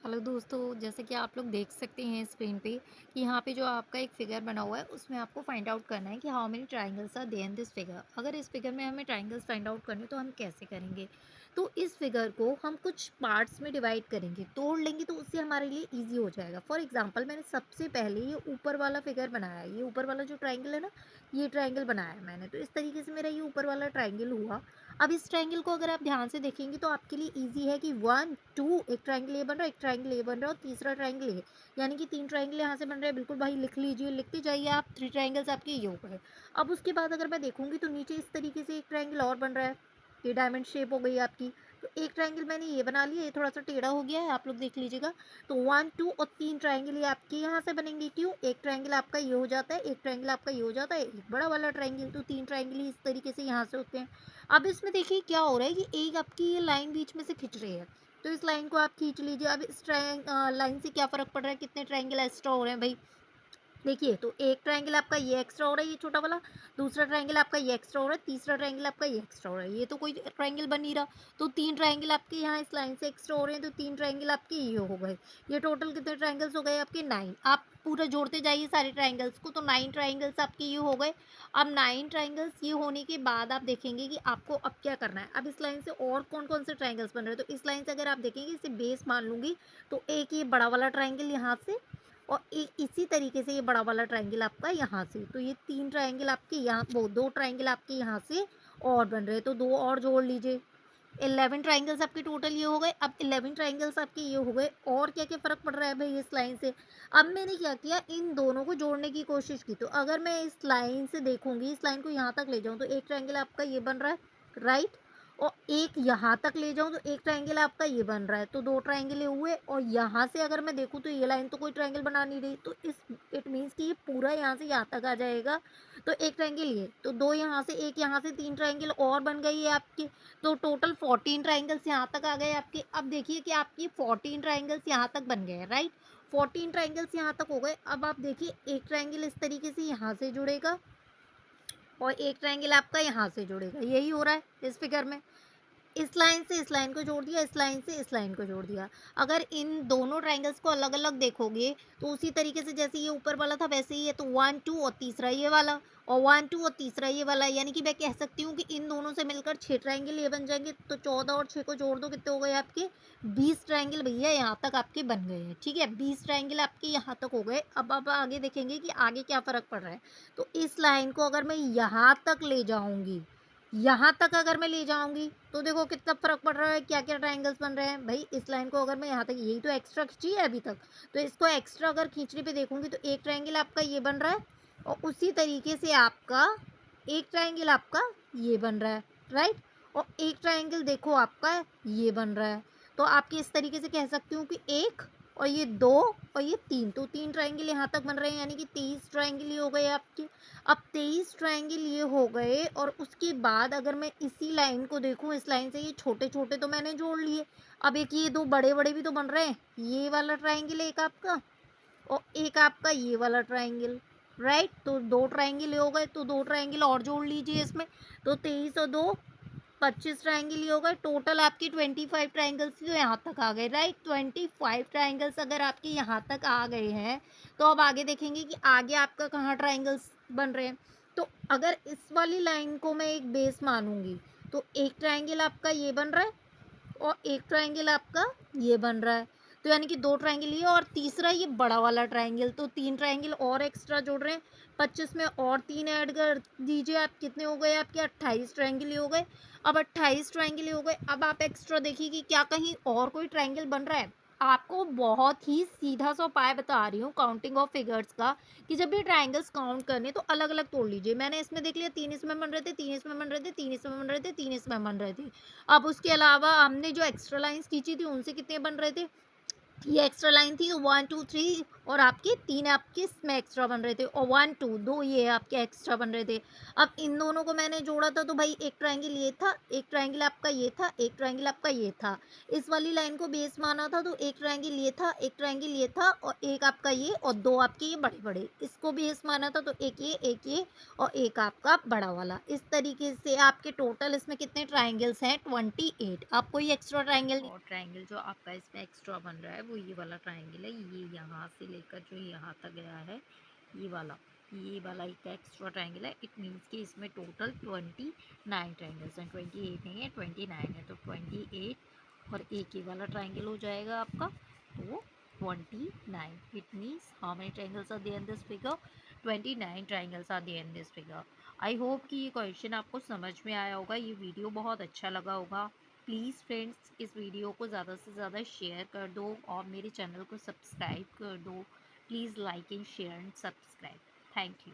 Hello दोस्तों, जैसे कि आप लोग देख सकते हैं स्क्रीन पे कि यहाँ पे जो आपका एक फिगर बना हुआ है उसमें आपको फाइंड आउट करना है कि how many triangles are there in this figure. अगर इस फिगर में हमें ट्राइंगल्स फाइंड आउट करने तो हम कैसे करेंगे? तो इस फिगर को हम कुछ पार्ट्स में डिवाइड करेंगे, तोड़ लेंगे तो उससे हमारे लिए ईजी हो जाएगा। फॉर एग्जाम्पल, मैंने सबसे पहले ये ऊपर वाला फिगर बनाया है, ये ऊपर वाला जो ट्राइंगल है ना, ये ट्राइंगल बनाया है मैंने। तो इस तरीके से मेरा ये ऊपर वाला ट्राइंगल हुआ। अब इस ट्रायंगल को अगर आप ध्यान से देखेंगे तो आपके लिए ईजी है कि 1 2 एक ट्रायंगल ये बन रहा है, एक ट्रायंगल ये बन रहा है और तीसरा ट्रायंगल ये, यानी कि 3 ट्रायंगल यहाँ से बन रहे हैं। बिल्कुल भाई लिख लीजिए, लिखते जाइए आप। 3 ट्रायंगल्स आपके ये हो गए। अब उसके बाद अगर मैं देखूंगी तो नीचे इस तरीके से एक ट्रायंगल और बन रहा है। ये डायमंड शेप हो गई आपकी। तो एक ट्रायंगल मैंने ये बना लिया, ये थोड़ा सा टेढ़ा हो गया है, आप लोग देख लीजिएगा। तो 1 2 और 3 ट्रायंगल ये आपके यहाँ से बनेंगे। क्यों? एक ट्रायंगल आपका ये हो जाता है, एक ट्रायंगल आपका ये हो जाता है, एक बड़ा वाला ट्रायंगल। तो 3 ट्रायंगल ही इस तरीके से यहाँ से होते हैं। अब इसमें देखिए क्या हो रहा है कि एक आपकी ये लाइन बीच में से खिंच रही है। तो इस लाइन को आप खींच लीजिए। अब इस लाइन से क्या फ़र्क पड़ रहा है, कितने ट्रायंगल एक्स्ट्रा हो रहे हैं भाई? देखिए, तो एक ट्रायंगल आपका ये एक्स्ट्रा हो रहा है, ये छोटा वाला। दूसरा ट्रायंगल आपका ये एक्स्ट्रा हो रहा है, तीसरा ट्रायंगल आपका ये एक्स्ट्रा हो रहा है। ये तो कोई ट्रायंगल बन नहीं रहा। तो 3 ट्रायंगल आपके यहाँ इस लाइन से एक्स्ट्रा हो रहे हैं, तो 3 ट्रायंगल आपके ये हो गए। ये टोटल कितने ट्रायंगल्स हो गए आपके? 9। आप पूरा जोड़ते जाइए सारे ट्रायंगल्स को, तो 9 ट्रायंगल्स आपके ये हो गए। अब 9 ट्रायंगल्स ये होने के बाद आप देखेंगे कि आपको अब क्या करना है। अब इस लाइन से और कौन-कौन से ट्रायंगल्स बन रहे हैं, तो इस लाइन से अगर आप देखेंगे, इसे बेस मान लूँगी, तो एक ये बड़ा वाला ट्रायंगल यहाँ से और एक इसी तरीके से ये बड़ा वाला ट्रायंगल आपका यहाँ से। तो ये 3 ट्रायंगल आपके यहाँ, वो 2 ट्रायंगल आपके यहाँ से और बन रहे हैं, तो 2 और जोड़ लीजिए। 11 ट्रायंगल्स आपके टोटल ये हो गए। अब 11 ट्रायंगल्स आपके ये हो गए, और क्या-क्या फ़र्क पड़ रहा है भई इस लाइन से? अब मैंने क्या किया, इन दोनों को जोड़ने की कोशिश की। तो अगर मैं इस लाइन से देखूँगी, इस लाइन को यहाँ तक ले जाऊँ, तो एक ट्रायंगल आपका ये बन रहा है, राइट? और एक यहाँ तक ले जाऊँ, तो एक ट्रायंगल आपका ये बन रहा है, तो 2 ट्रायंगल ये हुए। और यहाँ से अगर मैं देखूँ तो ये लाइन तो कोई ट्रायंगल बना नहीं रही, तो इस इट मीन्स कि ये पूरा यहाँ से यहाँ तक आ जाएगा। तो एक ट्रायंगल ये, तो 2 यहाँ से, 1 यहाँ से, 3 ट्रायंगल और बन गई है आपकी। तो टोटल 14 ट्रायंगल्स यहाँ तक आ गए आपके। अब देखिए कि आपकी 14 ट्रायंगल्स यहाँ तक बन गए हैं, राइट? 14 ट्रायंगल्स यहाँ तक हो गए। अब आप देखिए, एक ट्रायंगल इस तरीके से यहाँ से जुड़ेगा और एक ट्रायंगल आपका यहाँ से जुड़ेगा। यही हो रहा है इस फिगर में। इस लाइन से इस लाइन को जोड़ दिया, इस लाइन से इस लाइन को जोड़ दिया। अगर इन दोनों ट्रायंगल्स को अलग-अलग देखोगे, तो उसी तरीके से जैसे ये ऊपर वाला था वैसे ही है। तो 1 2 और तीसरा ये वाला, और 1 2 और तीसरा ये वाला, यानी कि मैं कह सकती हूँ कि इन दोनों से मिलकर 6 ट्रायंगल ये बन जाएँगे। तो 14 और 6 को जोड़ दो, कितने हो गए आपके? 20 ट्रायंगल भैया यहाँ तक आपके बन गए हैं, ठीक है? 20 ट्रायंगल आपके यहाँ तक हो गए। अब आप आगे देखेंगे कि आगे क्या फ़र्क पड़ रहा है। तो इस लाइन को अगर मैं यहाँ तक ले जाऊँगी, यहाँ तक अगर मैं ले जाऊँगी, तो देखो कितना फ़र्क पड़ रहा है, क्या-क्या ट्रायंगल्स बन रहे हैं। भई इस लाइन को अगर मैं यहाँ तक, यही तो एक्स्ट्रा खींची है अभी तक, तो इसको एक्स्ट्रा अगर खींचने पे देखूँगी तो एक ट्रायंगल आपका ये बन रहा है और उसी तरीके से आपका एक ट्रायंगल आपका ये बन रहा है, राइट? और एक ट्रायंगल देखो आपका ये बन रहा है। तो आपके इस तरीके से कह सकती हूँ कि 1 और ये 2 और ये 3, तो 3 ट्रायंगल यहाँ तक बन रहे हैं, यानी कि 23 ट्रायंगल ये हो गए आपके। अब 23 ट्रायंगल ये हो गए और उसके बाद अगर मैं इसी लाइन को देखूँ, इस लाइन से ये छोटे-छोटे तो मैंने जोड़ लिए। अब एक ये 2 बड़े-बड़े भी तो बन रहे हैं। ये वाला ट्रायंगल एक आपका और एक आपका ये वाला ट्रायंगल, राइट? तो 2 ट्रायंगल ये हो गए, तो 2 ट्रायंगल और जोड़ लीजिए इसमें। तो 23 और 2 25 ट्रायंगल ये हो गए। टोटल आपकी 25 ट्रायंगल्स तो यहाँ तक आ गए, राइट? 25 ट्रायंगल्स अगर आपके यहाँ तक आ गए हैं, तो अब आगे देखेंगे कि आगे आपका कहाँ ट्रायंगल्स बन रहे हैं। तो अगर इस वाली लाइन को मैं एक बेस मानूंगी, तो एक ट्रायंगल आपका ये बन रहा है और एक ट्रायंगल आपका ये बन रहा है। तो यानी कि 2 ट्रायंगल ये और तीसरा ये बड़ा वाला ट्रायंगल, तो 3 ट्रायंगल और एक्स्ट्रा जुड़ रहे हैं। 25 में और 3 ऐड कर दीजिए आप, कितने हो गए आपके? 28 ट्रायंगल ये हो गए। अब 28 ट्रायंगल ये हो गए। अब आप एक्स्ट्रा देखिए कि क्या कहीं और कोई ट्रायंगल बन रहा है? आपको बहुत ही सीधा-सा उपाय बता रही हूँ काउंटिंग ऑफ फिगर्स का, कि जब भी ट्रायंगल्स काउंट करने तो अलग-अलग तोड़ लीजिए। मैंने इसमें देख लिया, 3 इसमें बन रहे थे, 3 इसमें बन रहे थे, 3 इसमें बन रहे थे, 3 इसमें बन रहे थे। अब उसके अलावा हमने जो एक्स्ट्रा लाइन्स खींची थी उनसे कितने बन रहे थे? ये एक्स्ट्रा लाइन थी 1 2 3 और आपके 3 आपके इसमें एक्स्ट्रा बन रहे थे और 1 2 2 ये आपके एक्स्ट्रा बन रहे थे। अब इन दोनों को मैंने जोड़ा था तो भाई एक ट्रायंगल ये था, एक ट्रायंगल आपका ये था, एक ट्रायंगल आपका ये था। इस वाली लाइन को बेस माना था तो एक ट्रायंगल ये था, एक ट्रायंगल ये था और एक आपका ये और 2 आपके ये बड़े-बड़े। इसको बेस माना था तो एक ये और एक आपका बड़ा वाला। इस तरीके से आपके टोटल इसमें कितने ट्रायंगल्स हैं? 28। अब कोई एक्स्ट्रा ट्रायंगल नहीं। और ट्रायंगल जो आपका इसमें एक्स्ट्रा बन रहा है वो ये वाला ट्राइंगल है, ये यहाँ से लेकर जो यहाँ तक गया है ये वाला एक एक्स्ट्रा ट्राइंगल है। इट मीन्स कि इसमें टोटल 29 ट्राइंगल्स हैं, 28 नहीं है 29 है, तो 28 और एक ये वाला ट्राइंगल हो जाएगा आपका, तो 29। It means how many triangles are there in this figure, 29 triangles are there in this figure. I hope कि ये क्वेश्चन आपको समझ में आया होगा, ये वीडियो बहुत अच्छा लगा होगा। प्लीज़ फ्रेंड्स इस वीडियो को ज़्यादा से ज़्यादा शेयर कर दो और मेरे चैनल को सब्सक्राइब कर दो। Please like and share and subscribe. Thank you.